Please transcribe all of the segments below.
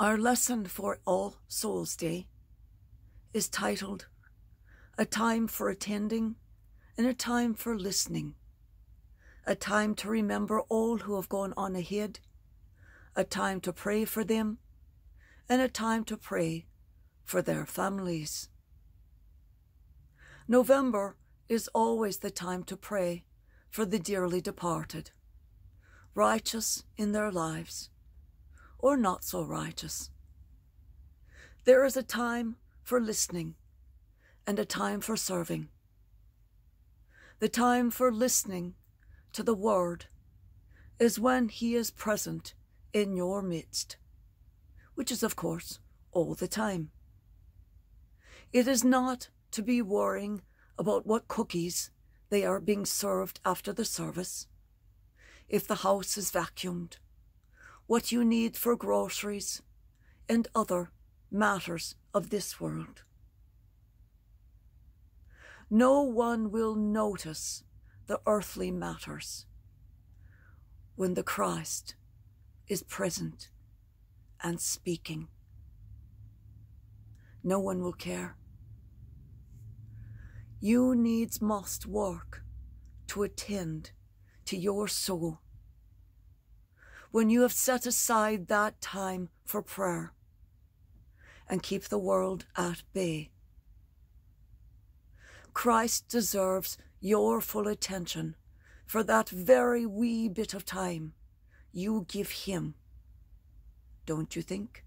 Our lesson for All Souls Day is titled A Time for Attending and a Time for Listening, a time to remember all who have gone on ahead, a time to pray for them, and a time to pray for their families. November is always the time to pray for the dearly departed, righteous in their lives, or not so righteous. There is a time for listening and a time for serving. The time for listening to the Word is when He is present in your midst, which is, of course, all the time. It is not to be worrying about what cookies they are being served after the service, if the house is vacuumed, what you need for groceries, and other matters of this world. No one will notice the earthly matters when the Christ is present and speaking. No one will care. You needs must work to attend to your soul. When you have set aside that time for prayer and keep the world at bay, Christ deserves your full attention for that very wee bit of time you give Him, don't you think?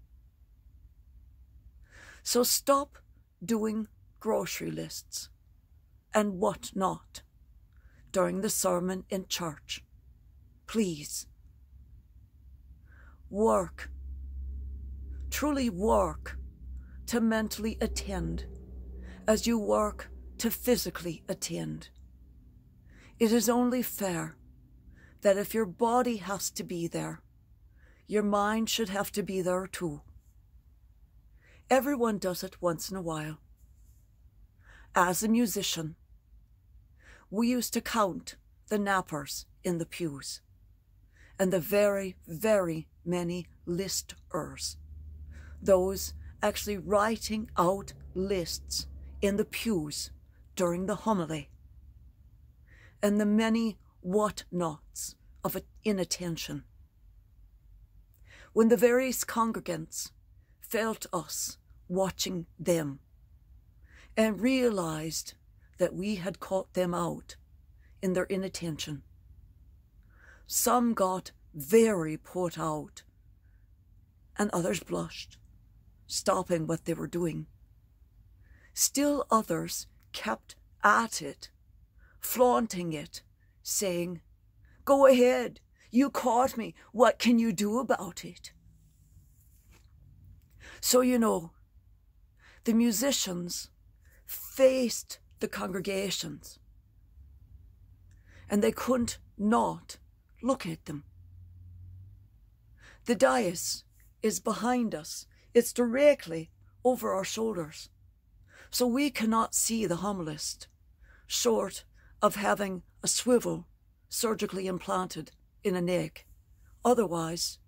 So stop doing grocery lists and what not during the sermon in church. Please. Work, truly work, to mentally attend as you work to physically attend. It is only fair that if your body has to be there, your mind should have to be there too. Everyone does it once in a while. As a musician, we used to count the nappers in the pews and the very, very many listers, those actually writing out lists in the pews during the homily, and the many what-nots of inattention. When the various congregants felt us watching them and realized that we had caught them out in their inattention, some got very put out and others blushed, stopping what they were doing. Still others kept at it, flaunting it, saying, "Go ahead, you caught me, what can you do about it?" So the musicians faced the congregations, and they couldn't not look at them. The dais is behind us. It's directly over our shoulders, so we cannot see the homilist, short of having a swivel surgically implanted in a neck. Otherwise,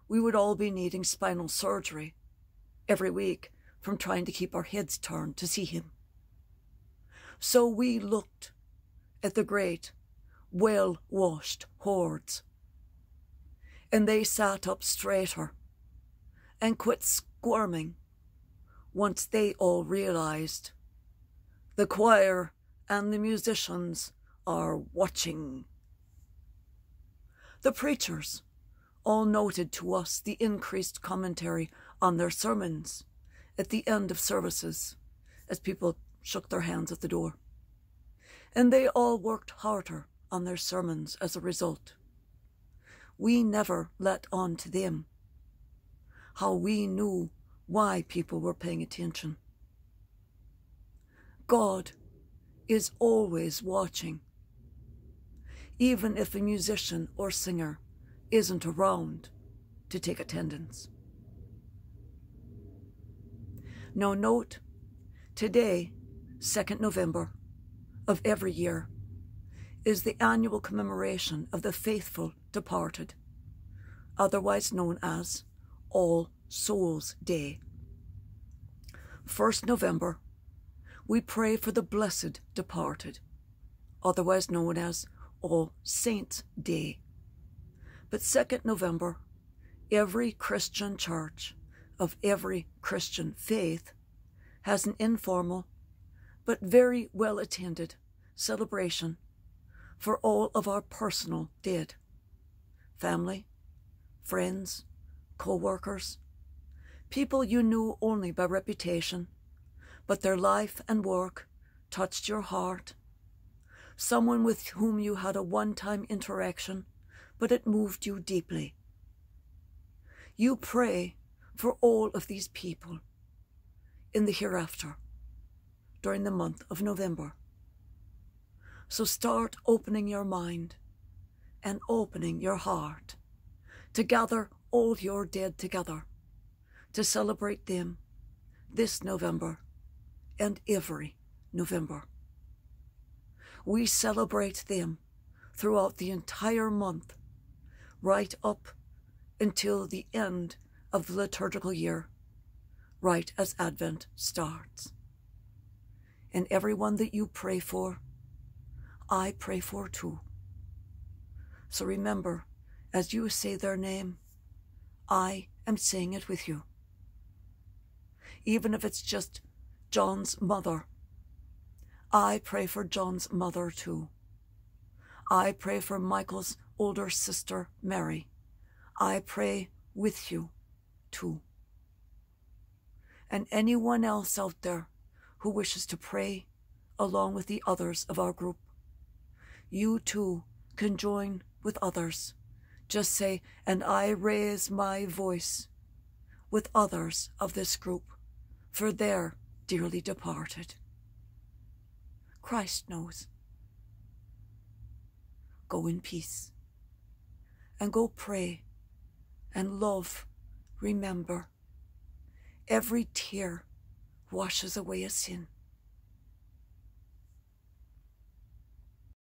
we would all be needing spinal surgery every week from trying to keep our heads turned to see him. So we looked at the great, well-washed hordes, and they sat up straighter and quit squirming once they all realized the choir and the musicians are watching. The preachers all noted to us the increased commentary on their sermons at the end of services as people shook their hands at the door. And they all worked harder on their sermons as a result. We never let on to them how we knew why people were paying attention. God is always watching, even if a musician or singer isn't around to take attendance. Now note, today, 2nd November of every year, is the annual commemoration of the faithful departed, otherwise known as All Souls Day. 1st November, we pray for the blessed departed, otherwise known as All Saints' Day. But 2nd November, every Christian church of every Christian faith has an informal but very well attended celebration for all of our personal dead, family, friends, co-workers, people you knew only by reputation, but their life and work touched your heart, someone with whom you had a one-time interaction, but it moved you deeply. You pray for all of these people in the hereafter during the month of November. So start opening your mind and opening your heart to gather all your dead together, to celebrate them this November and every November. We celebrate them throughout the entire month, right up until the end of the liturgical year, right as Advent starts. And everyone that you pray for, I pray for too. So remember, as you say their name, I am saying it with you. Even if it's just John's mother, I pray for John's mother too. I pray for Michael's older sister, Mary. I pray with you too. And anyone else out there who wishes to pray along with the others of our group, you too can join with others. Just say, and I raise my voice with others of this group for their dearly departed. Christ knows. Go in peace and go pray and love. Remember, every tear washes away a sin.